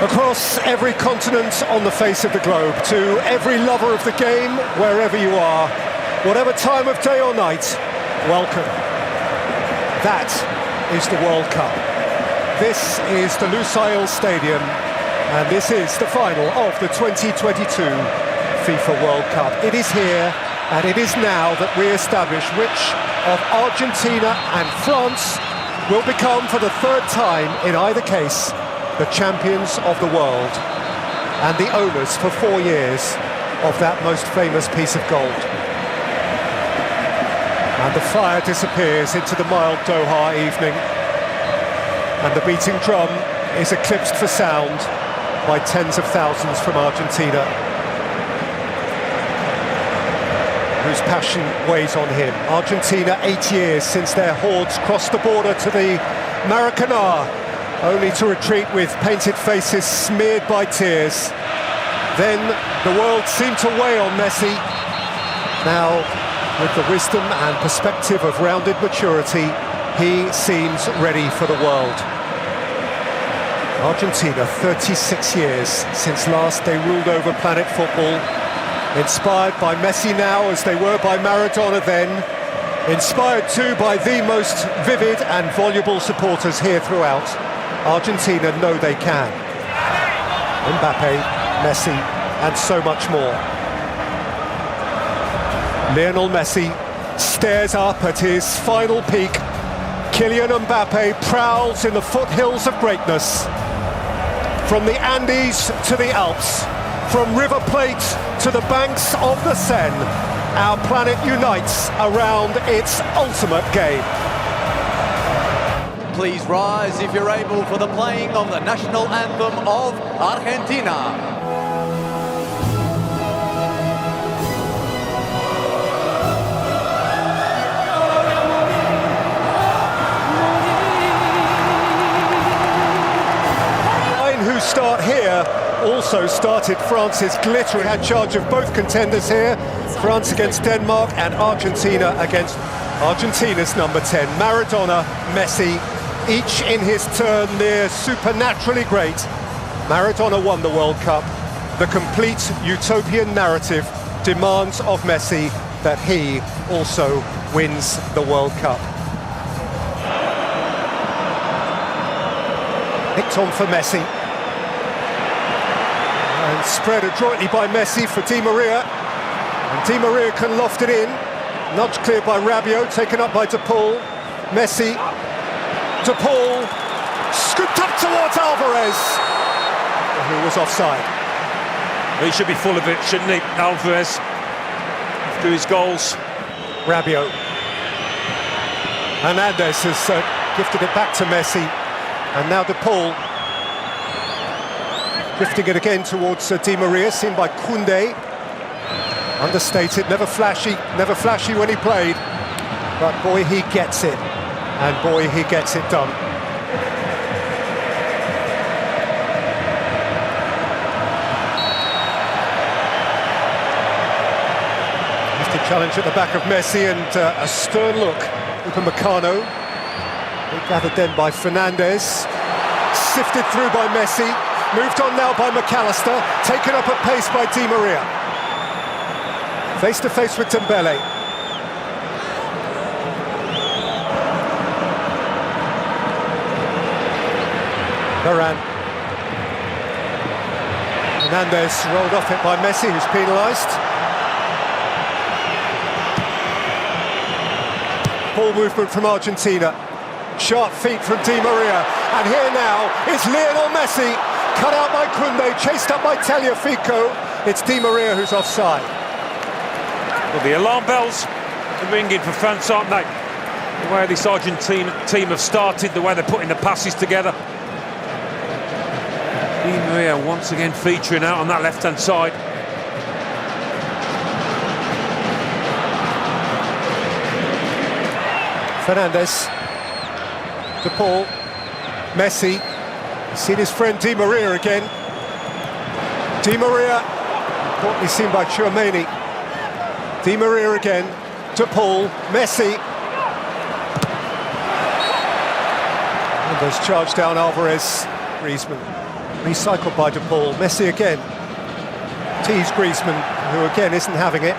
Across every continent on the face of the globe, to every lover of the game, wherever you are, whatever time of day or night, welcome. That is the World Cup. This is the Lusail Stadium, and this is the final of the 2022 FIFA World Cup. It is here, and it is now that we establish which of Argentina and France will become, for the third time in either case, the champions of the world and the owners for 4 years of that most famous piece of gold. And the fire disappears into the mild Doha evening, and the beating drum is eclipsed for sound by tens of thousands from Argentina, whose passion weighs on him. Argentina, 8 years since their hordes crossed the border to the Maracanã, only to retreat with painted faces smeared by tears. Then the world seemed to weigh on Messi. Now, with the wisdom and perspective of rounded maturity, he seems ready for the world. Argentina, 36 years since last they ruled over planet football. Inspired by Messi now, as they were by Maradona then. Inspired too by the most vivid and voluble supporters here throughout. Argentina know they can. Mbappe, Messi, and so much more. Lionel Messi stares up at his final peak. Kylian Mbappe prowls in the foothills of greatness. From the Andes to the Alps, from River Plate to the banks of the Seine, our planet unites around its ultimate game. Please rise if you're able for the playing of the national anthem of Argentina. Who start here also started France's glittering, had charge of both contenders here, France against Denmark and Argentina against Argentina's number 10, Maradona, Messi, each in his turn near supernaturally great. Maradona won the World Cup. The complete utopian narrative demands of Messi that he also wins the World Cup. Nicked on for Messi. And spread adroitly by Messi for Di Maria. And Di Maria can loft it in. Nudged clear by Rabiot, taken up by De Paul. Messi, De Paul, scooped up towards Alvarez, who was offside. He should be full of it, shouldn't he, Alvarez, after his goals. Rabiot. Hernandez has gifted it back to Messi. And now De Paul. Drifting it again towards Di Maria, seen by Koundé. Understated, never flashy when he played. But boy, he gets it. And boy, he gets it done. Lifted challenge at the back of Messi, and a stern look from Meccano. Gathered then by Fernandez. Sifted through by Messi. Moved on now by McAllister, taken up at pace by Di Maria. Face to face with Dembele. Varane. Hernandez rolled off it by Messi, who's penalised. Ball movement from Argentina. Sharp feet from Di Maria. And here now is Lionel Messi. Cut out by Koundé, chased up by Tagliafico. It's Di Maria who's offside. Well, the alarm bells are ringing for France, aren't they? The way this Argentina team have started, the way they're putting the passes together. Di Maria once again featuring out on that left-hand side. Fernandez. De Paul. Messi. Seen his friend Di Maria again. Di Maria, importantly seen by Tchouaméni. Di Maria again. De Paul. Messi. And there's charged down Alvarez. Griezmann. Recycled by De Paul. Messi again. Tees Griezmann, who again isn't having it.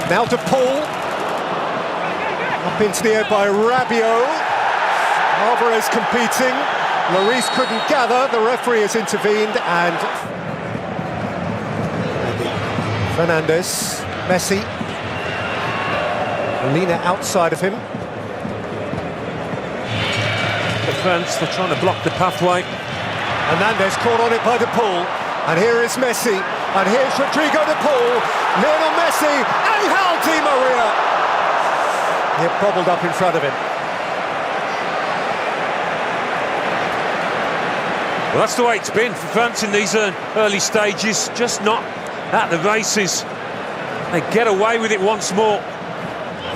Now De Paul. Up into the air by Rabiot. Alvarez competing. Lloris couldn't gather. The referee has intervened and Fernandes. Messi. Molina outside of him. Defence, they're trying to block the pathway. Hernandez caught on it by De Paul. And here is Messi. And here's Rodrigo De Paul. Lionel Messi. Angel Di Maria. He bobbled up in front of him. Well, that's the way it's been for France in these early stages. Just not at the races. They get away with it once more.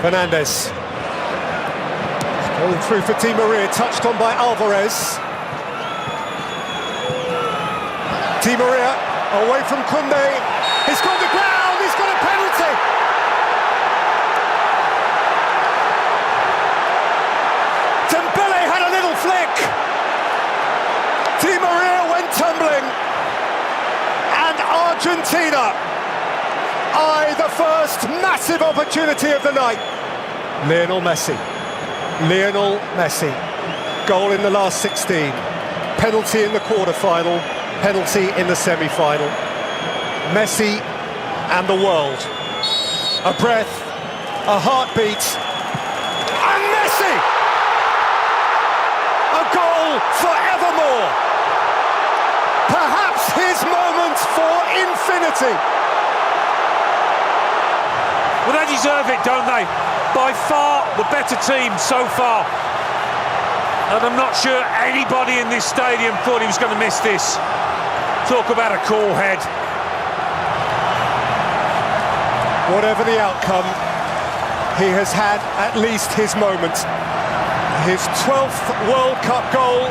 Fernandes. Going through for Di Maria, touched on by Alvarez. Di Maria away from Koundé. He's gone to ground, he's got a penalty. Dembele had a little flick. Di Maria went tumbling. And Argentina eye the first massive opportunity of the night. Lionel Messi. Lionel Messi. Goal in the last 16. Penalty in the quarter-final. Penalty in the semi-final. Messi and the world. A breath, a heartbeat, and Messi! A goal forevermore. Perhaps his moment for infinity. Well, they deserve it, don't they? By far the better team so far. And I'm not sure anybody in this stadium thought he was going to miss this. Talk about a cool head. Whatever the outcome, he has had at least his moment. His 12th World Cup goal,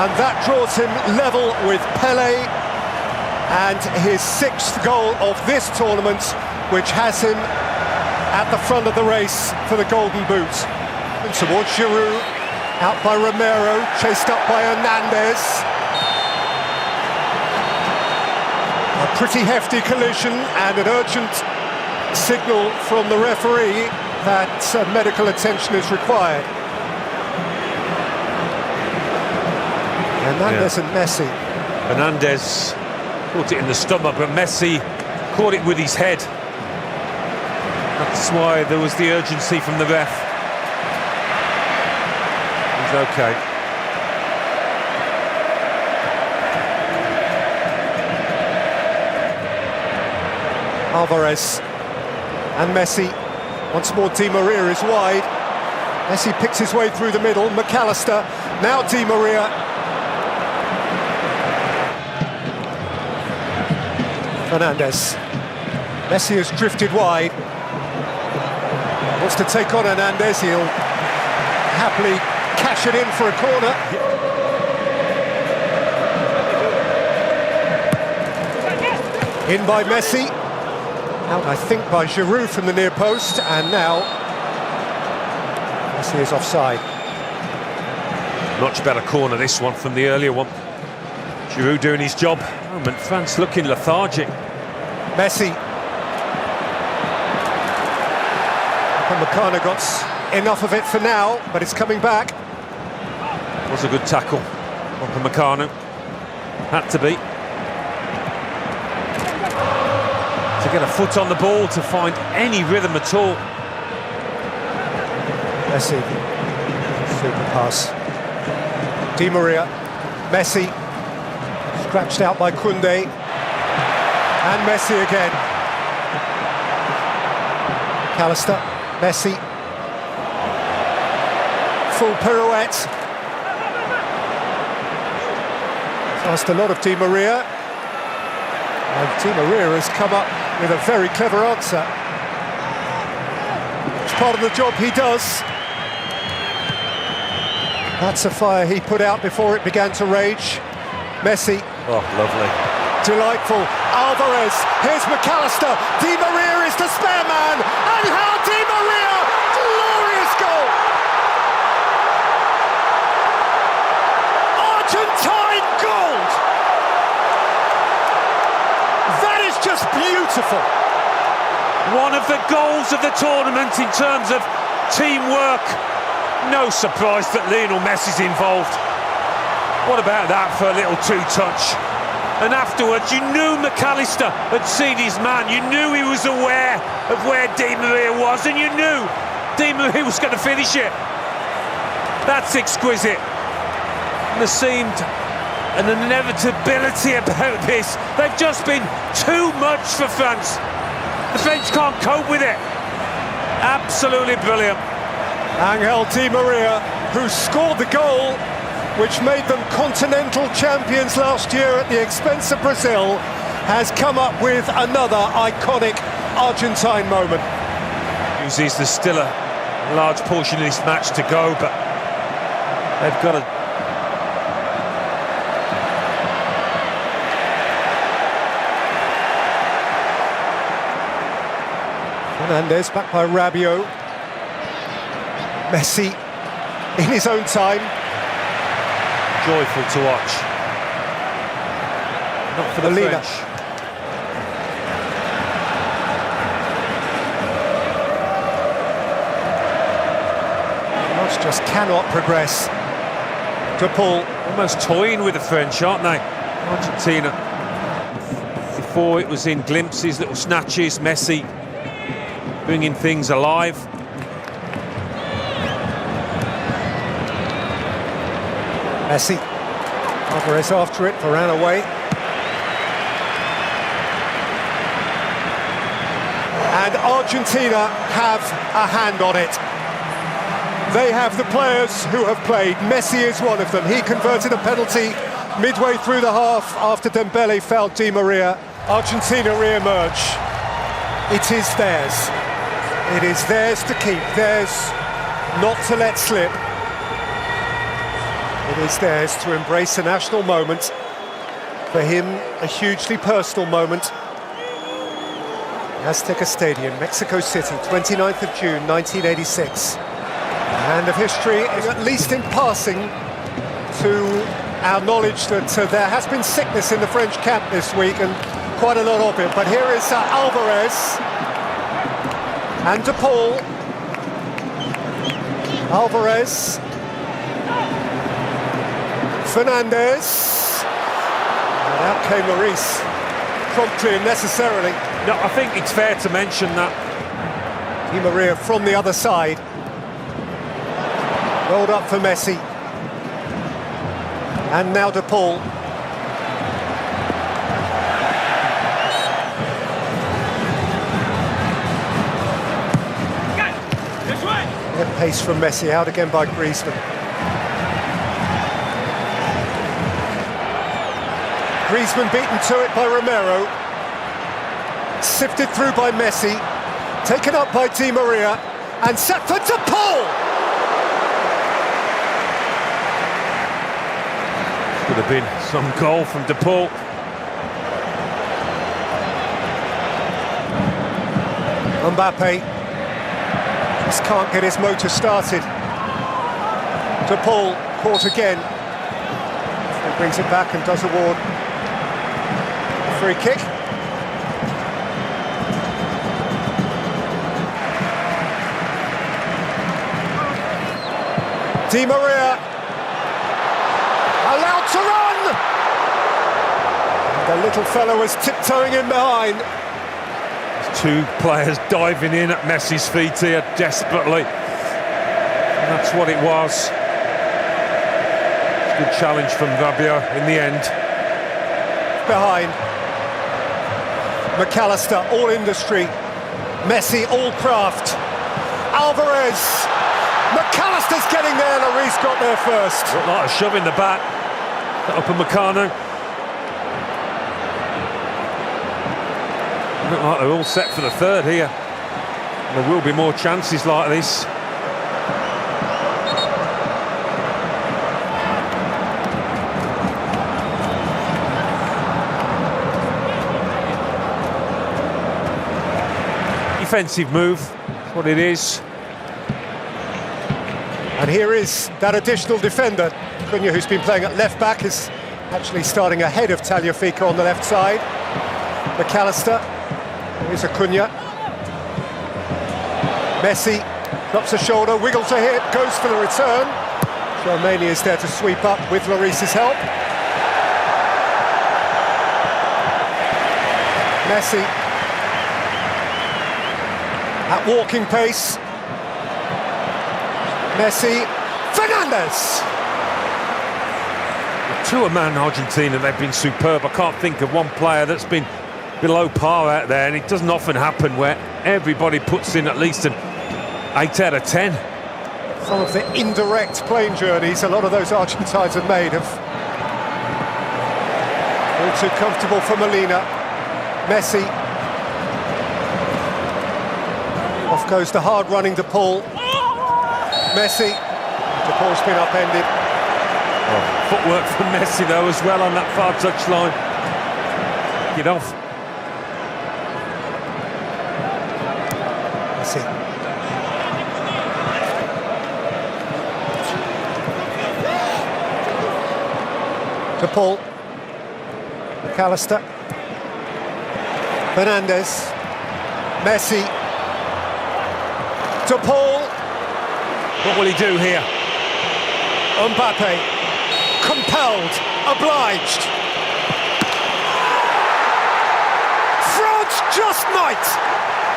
and that draws him level with Pelé, and his 6th goal of this tournament, which has him at the front of the race for the Golden Boot. And towards Giroud, out by Romero, chased up by Hernandez. A pretty hefty collision and an urgent signal from the referee that medical attention is required. Hernandez and Messi. Hernandez caught it in the stomach, but Messi caught it with his head. That's why there was the urgency from the ref. He's okay. Alvarez and Messi. Once more Di Maria is wide. Messi picks his way through the middle. McAllister, now Di Maria. Fernandes. Messi has drifted wide. Wants to take on Hernandez. He'll happily cash it in for a corner. In by Messi. Out, I think, by Giroud from the near post, and now Messi is offside. Much better corner, this one, from the earlier one. Giroud doing his job. And France looking lethargic. Messi. Upamecano got enough of it for now, but it's coming back. Was a good tackle. Upamecano. Had to be. To get a foot on the ball, to find any rhythm at all. Messi, super pass. Di Maria, Messi, scratched out by Koundé, and Messi again. McAllister, Messi, full pirouette. Asked a lot of Di Maria, and Di Maria has come up with a very clever answer. It's part of the job he does. That's a fire he put out before it began to rage. Messi. Oh, lovely. Delightful. Alvarez. Here's McAllister. Di Maria is the spare man. Angel Di Maria. Glorious goal. Argentina beautiful. One of the goals of the tournament in terms of teamwork. No surprise that Lionel Messi's involved. What about that for a little two-touch? And afterwards, you knew McAllister had seen his man. You knew he was aware of where Di Maria was, and you knew Di Maria was going to finish it. That's exquisite. And there seemed an inevitability about this. They've just been too much for France. The French can't cope with it. Absolutely brilliant. Angel Di Maria, who scored the goal which made them continental champions last year at the expense of Brazil, has come up with another iconic Argentine moment. There's still a large portion of this match to go, but they've got to... Fernandez back by Rabiot. Messi in his own time. Joyful to watch. Not for the Molina. French. France just cannot progress. De Paul. Almost toying with the French, aren't they? Argentina. Before it was in glimpses, little snatches. Messi bringing things alive. Messi. Alvarez after it, Varane away. And Argentina have a hand on it. They have the players who have played. Messi is one of them. He converted a penalty midway through the half after Dembele fouled Di Maria. Argentina re-emerge. It is theirs. It is theirs to keep, theirs not to let slip. It is theirs to embrace a national moment. For him, a hugely personal moment. Azteca Stadium, Mexico City, 29th of June, 1986. A hand of history, at least in passing, to our knowledge that there has been sickness in the French camp this week, and quite a lot of it. But here is Alvarez and De Paul. Alvarez. Fernandez. And out came Lloris, promptly and necessarily. No, I think it's fair to mention that Di Maria from the other side. Rolled up for Messi. And now De Paul. Good pace from Messi, out again by Griezmann. Griezmann beaten to it by Romero. Sifted through by Messi. Taken up by Di Maria. And set for De Paul! could have been some goal from De Paul. Mbappe just can't get his motor started. De Paul caught again. He brings it back and does award a free kick. Di Maria allowed to run. The little fellow was tiptoeing in behind. Two players diving in at Messi's feet here desperately. And that's what it was. Good challenge from Rabiot in the end. Behind. McAllister, all industry. Messi, all craft. Alvarez. McAllister's getting there. Lloris got there first. Looked like a shove in the back. Upamecano. Look like they're all set for the third here. There will be more chances like this. Defensive move, that's what it is. And here is that additional defender. Cunha, who's been playing at left back, is actually starting ahead of Tagliafico on the left side. McAllister. Here's Acuna. Messi drops a shoulder, wiggles a hip, goes for the return. Romania is there to sweep up with Lloris's help. Messi at walking pace. Messi, Fernandes. To-a-man Argentina, they've been superb. I can't think of one player that's been below par out there, and it doesn't often happen where everybody puts in at least an 8 out of 10. Some of the indirect playing journeys a lot of those Argentines have made have all too comfortable for Molina. Messi. Off goes the hard-running De Paul. Messi. De Paul's been upended. Oh, footwork from Messi though as well on that far touchline. Get off. Messi. De Paul. McAllister. Fernandes. Messi. De Paul. What will he do here? Mbappe. Compelled, obliged. France just might.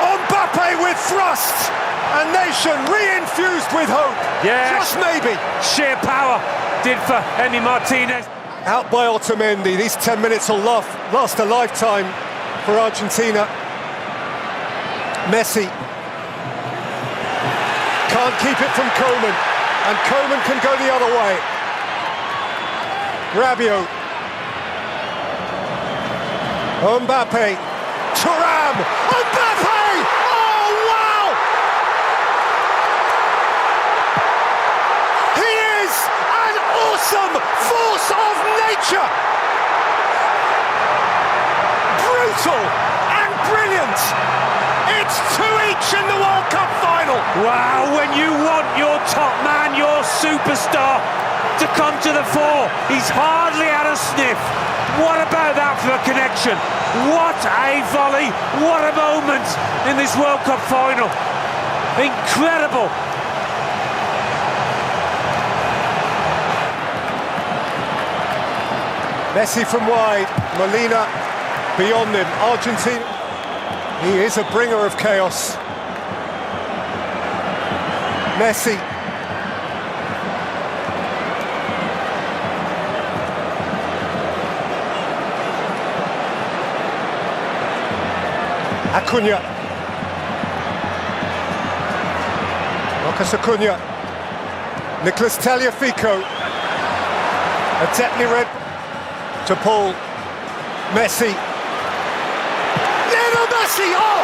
Mbappe with thrust. A nation re-infused with hope. Yeah, just maybe. Sheer power did for Emi Martinez. Out by Otamendi. These 10 minutes will last a lifetime for Argentina. Messi can't keep it from Koeman, and Koeman can go the other way. Rabiot. Mbappe. Thuram. Mbappe! Oh, wow! He is an awesome force of nature! Brutal and brilliant! It's 2 each in the World Cup final! Wow, when you want your top man, your superstar, to come to the fore, he's hardly had a sniff. What about that for a connection? What a volley, what a moment in this World Cup final. Incredible. Messi from wide, Molina beyond him. Argentina, he is a bringer of chaos. Messi. Acuna. Marcus Acuna. Nicolas Tagliafico. A deadly red to Paul. Messi. Lionel Messi! Oh!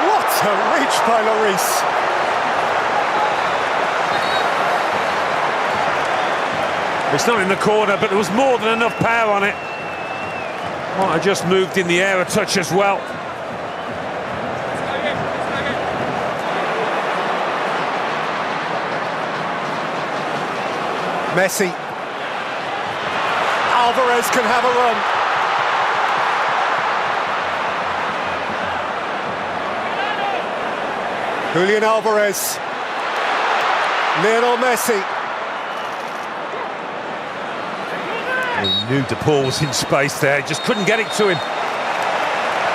What a reach by Lloris. It's not in the corner, but there was more than enough power on it. Might have just moved in the air a touch as well. Messi. Alvarez can have a run. Julian Alvarez. Lionel Messi. He knew De Paul was in space there, just couldn't get it to him.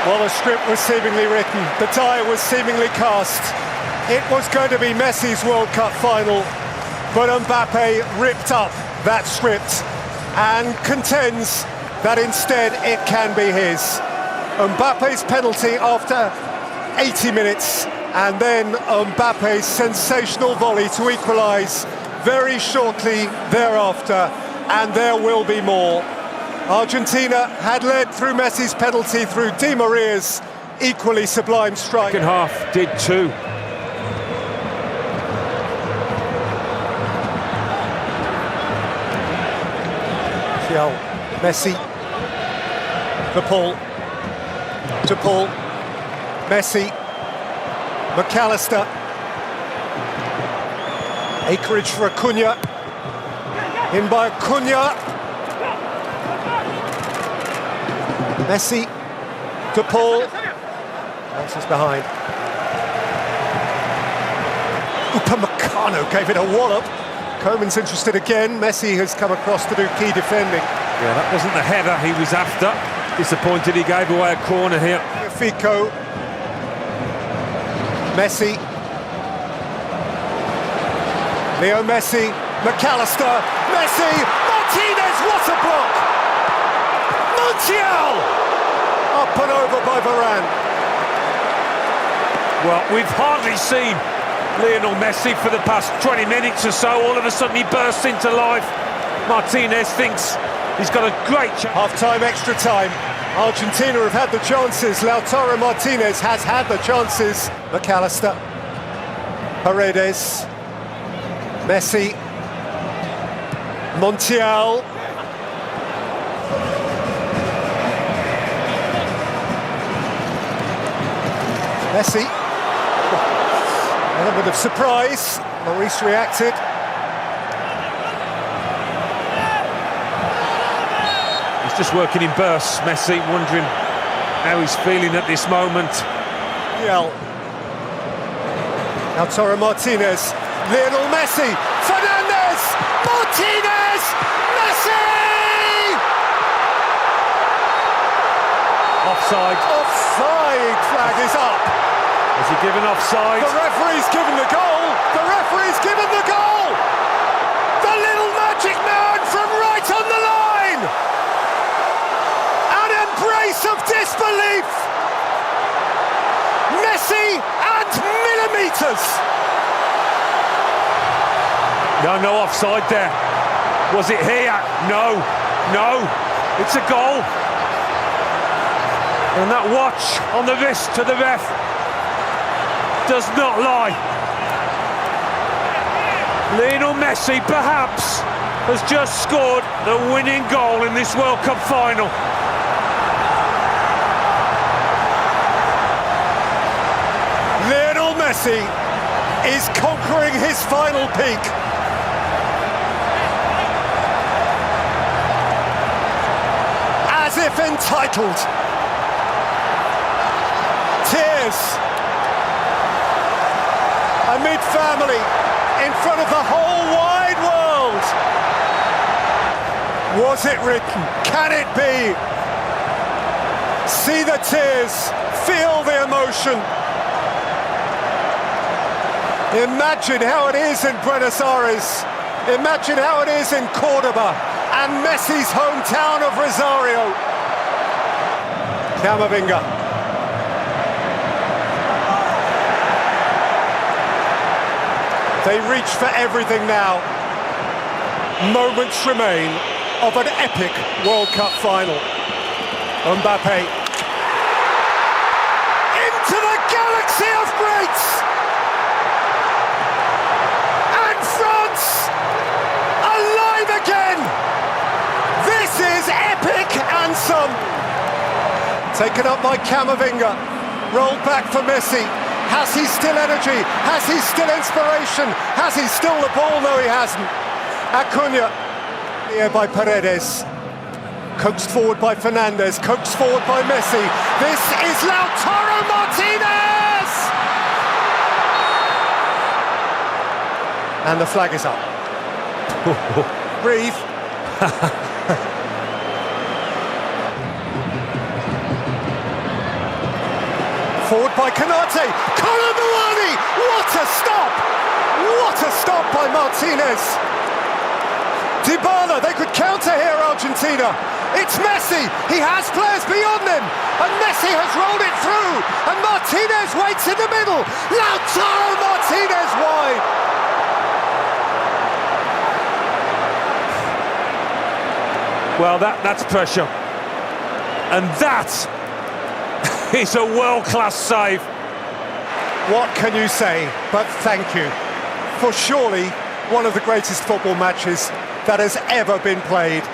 Well, the script was seemingly written. The die was seemingly cast. It was going to be Messi's World Cup final. But Mbappe ripped up that script and contends that instead it can be his. Mbappe's penalty after 80 minutes, and then Mbappe's sensational volley to equalise very shortly thereafter, and there will be more. Argentina had led through Messi's penalty, through Di Maria's equally sublime strike. Second half did too. Messi. De Paul. De Paul. Messi. McAllister. Acreage for Acuna. In by Acuna. Messi. De Paul. Bounces behind. Upamecano gave it a wallop. Koeman's interested again. Messi has come across to do key defending. Yeah, that wasn't the header he was after. Disappointed he gave away a corner here. Fico. Messi. Leo Messi. McAllister. Messi. Martinez, what a block! Montiel! Up and over by Varane. Well, we've hardly seen Lionel Messi for the past 20 minutes or so. All of a sudden he bursts into life. Martinez thinks he's got a great chance. Half-time, extra time. Argentina have had the chances. Lautaro Martinez has had the chances. McAllister. Paredes. Messi. Montiel. Messi. Element of surprise. Maurice reacted. He's just working in bursts, Messi, wondering how he's feeling at this moment. Lautaro Martinez. Lionel Messi. Fernandez. Martinez. Messi! Offside. Offside flag is up. Has he given offside? The referee's given the goal. The referee's given the goal. The little magic man from right on the line. An embrace of disbelief. Messi and millimetres. No offside there. Was it here? No. It's a goal. And that watch on the wrist to the ref does not lie. Lionel Messi perhaps has just scored the winning goal in this World Cup final. Lionel Messi is conquering his final peak. As if entitled. Tears. Amid family, in front of the whole wide world. Was it written? Can it be? See the tears, feel the emotion. Imagine how it is in Buenos Aires. Imagine how it is in Cordoba and Messi's hometown of Rosario. Camavinga. They reach for everything now. Moments remain of an epic World Cup final. Mbappe. Into the galaxy of greats! And France alive again! This is epic and some. Taken up by Camavinga. Rolled back for Messi. Has he still energy? Has he still inspiration? Has he still the ball? No, he hasn't. Acuna, here by Paredes. Coaxed forward by Fernandez. Coaxed forward by Messi. This is Lautaro Martinez! And the flag is up. Breathe. Forward by Canate, Colomboani, what a stop! What a stop by Martinez! Dybala, they could counter here, Argentina. It's Messi, he has players beyond him, and Messi has rolled it through, and Martinez waits in the middle. Lautaro Martinez wide. Well, that's pressure. And that it's a world-class save. What can you say but thank you for surely one of the greatest football matches that has ever been played,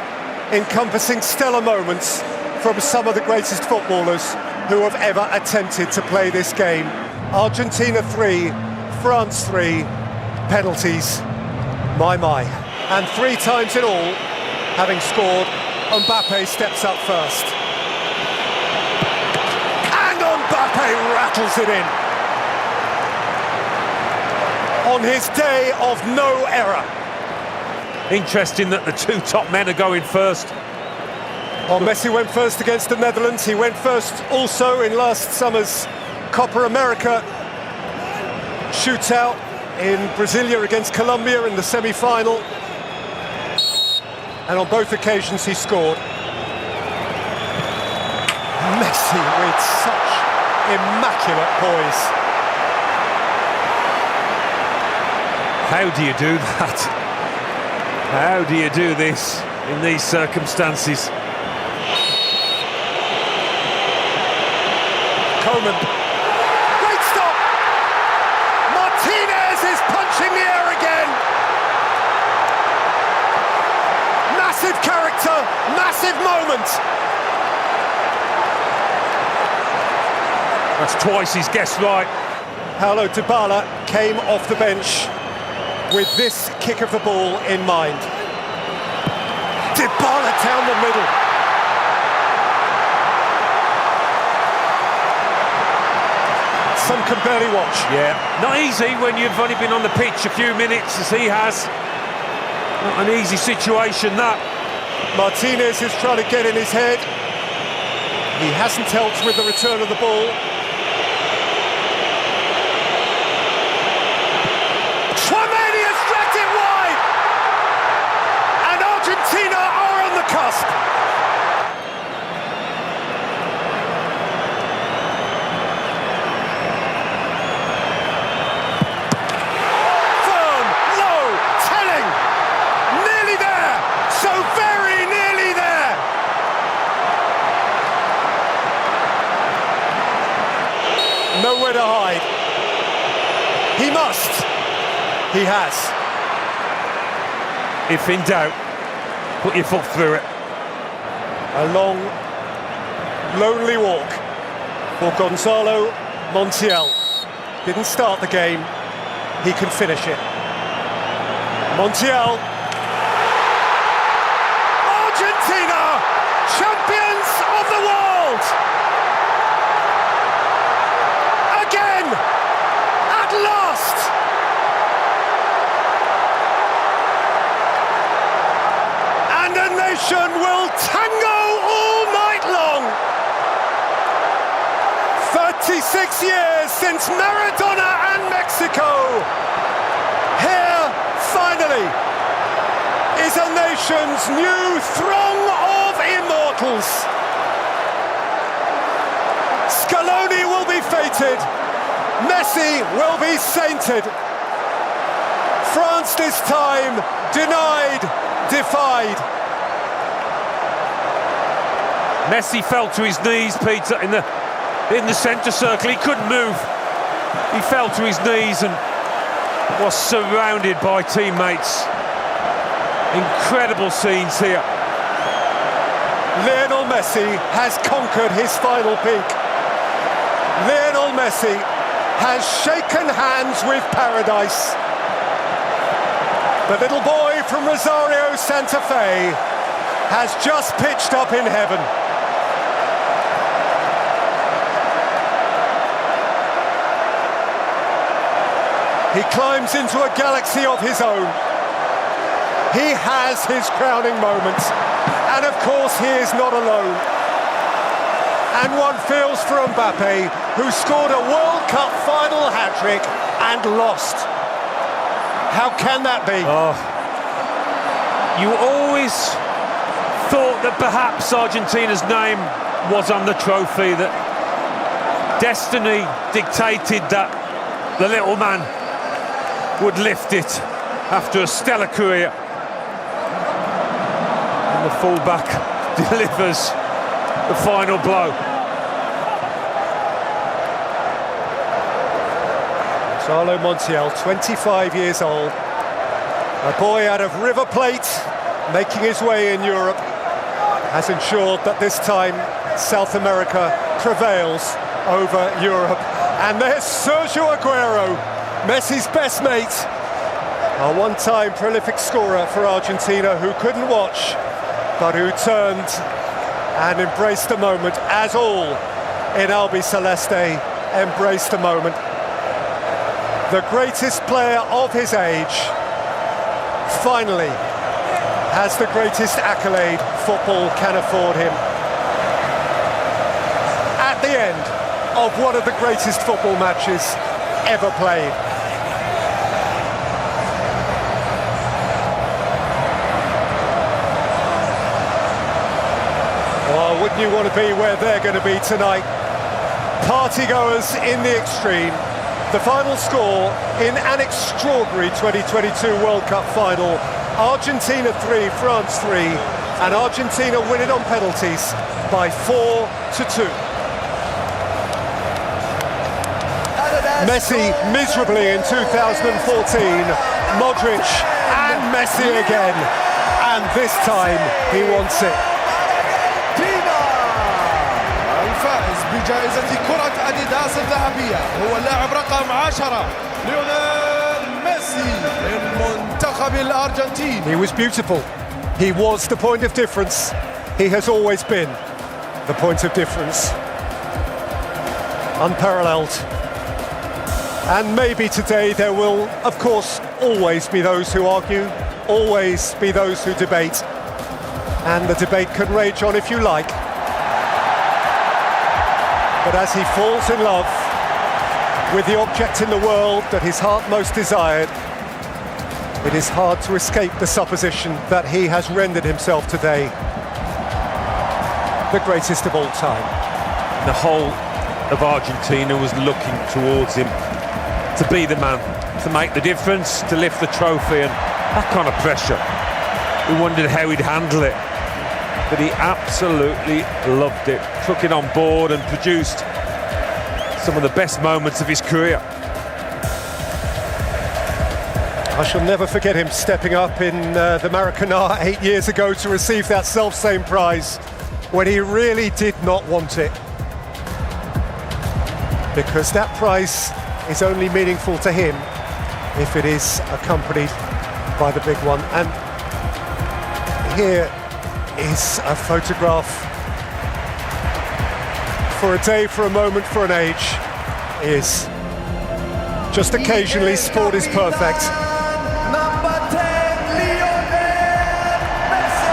encompassing stellar moments from some of the greatest footballers who have ever attempted to play this game. Argentina 3, France 3, penalties, my. And 3 times in all, having scored, Mbappe steps up first. Mbappe rattles it in. On his day of no error. Interesting that the two top men are going first. Well, Messi went first against the Netherlands. He went first also in last summer's Copa America shootout in Brasilia against Colombia in the semi-final. And on both occasions he scored. Messi with such immaculate poise. How do you do that? How do you do this in these circumstances? Coman. Great stop! Martinez is punching the air again. Massive character, massive moment. That's twice he's guessed right. Paulo Dybala came off the bench with this kick of the ball in mind. Dybala down the middle. Some can barely watch. Yeah, not easy when you've only been on the pitch a few minutes as he has. Not an easy situation, that. Martinez is trying to get in his head. He hasn't helped with the return of the ball. Tchouameni has dragged it wide! And Argentina are on the cusp. Firm, low, telling. Nearly there, so very nearly there. Nowhere to hide. He must. He has. If in doubt, put your foot through it. A long, lonely walk for Gonzalo Montiel. Didn't start the game. He can finish it. Montiel. Argentina, champions of the world. Again, at last. And a nation will tango all night long. 36 years since Maradona and Mexico. Here, finally, is a nation's new throng of immortals. Scaloni will be fated. Messi will be sainted. France this time denied, defied. Messi fell to his knees, Peter, in the centre circle. He couldn't move. He fell to his knees and was surrounded by teammates. Incredible scenes here. Lionel Messi has conquered his final peak. Lionel Messi has shaken hands with paradise. The little boy from Rosario, Santa Fe has just pitched up in heaven. He climbs into a galaxy of his own. He has his crowning moment. And of course, he is not alone. And one feels for Mbappe, who scored a World Cup final hat-trick and lost. How can that be? Oh. You always thought that perhaps Argentina's name was on the trophy, that destiny dictated that the little man would lift it after a stellar career. And the fullback delivers the final blow. Gonzalo Montiel, 25 years old, a boy out of River Plate, making his way in Europe, has ensured that this time South America prevails over Europe. And there's Sergio Aguero, Messi's best mate, a one-time prolific scorer for Argentina who couldn't watch, but who turned and embraced the moment, as all in Albi Celeste embrace the moment. The greatest player of his age finally has the greatest accolade football can afford him. At the end of one of the greatest football matches ever played. Oh, wouldn't you want to be where they're going to be tonight? Partygoers in the extreme. The final score in an extraordinary 2022 World Cup final. Argentina 3, France 3, and Argentina win it on penalties by 4-2. Messi miserably in 2014, Modric and Messi again, and this time he wants it. الفائز بجائزة كرة أديداس الذهبية هو اللاعب رقم 10 ليونيل ميسي للمنتخب الأرجنتيني. He was beautiful. He was the point of difference. He has always been the point of difference. Unparalleled. And maybe today there will, of course, always be those who argue, always be those who debate. And the debate can rage on if you like. But as he falls in love with the object in the world that his heart most desired, it is hard to escape the supposition that he has rendered himself today the greatest of all time. The whole of Argentina was looking towards him to be the man, to make the difference, to lift the trophy, and that kind of pressure. We wondered how he'd handle it, but he absolutely loved it, took it on board and produced some of the best moments of his career. I shall never forget him stepping up in the Maracanã 8 years ago to receive that self-same prize when he really did not want it. Because that prize is only meaningful to him if it is accompanied by the big one. And here is a photograph. For a day, for a moment, for an age is just occasionally sport is perfect. Number 10, Lionel Messi.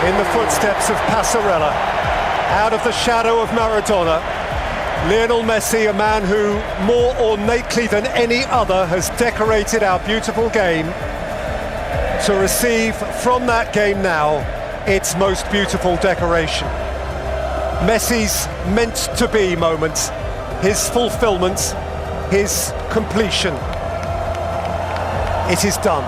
In the footsteps of Passarella, out of the shadow of Maradona, Lionel Messi, a man who more ornately than any other has decorated our beautiful game, to receive from that game now its most beautiful decoration. Messi's meant-to-be moment, his fulfillment, his completion. It is done.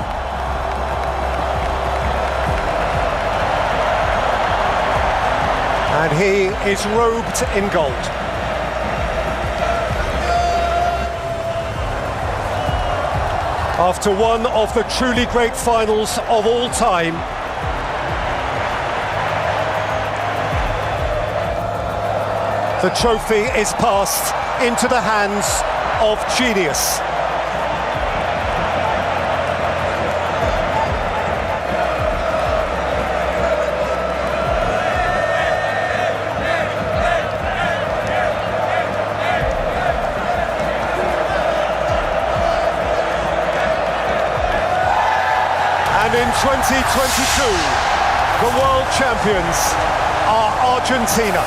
And he is robed in gold. After one of the truly great finals of all time, the trophy is passed into the hands of genius. And in 2022, the world champions are Argentina.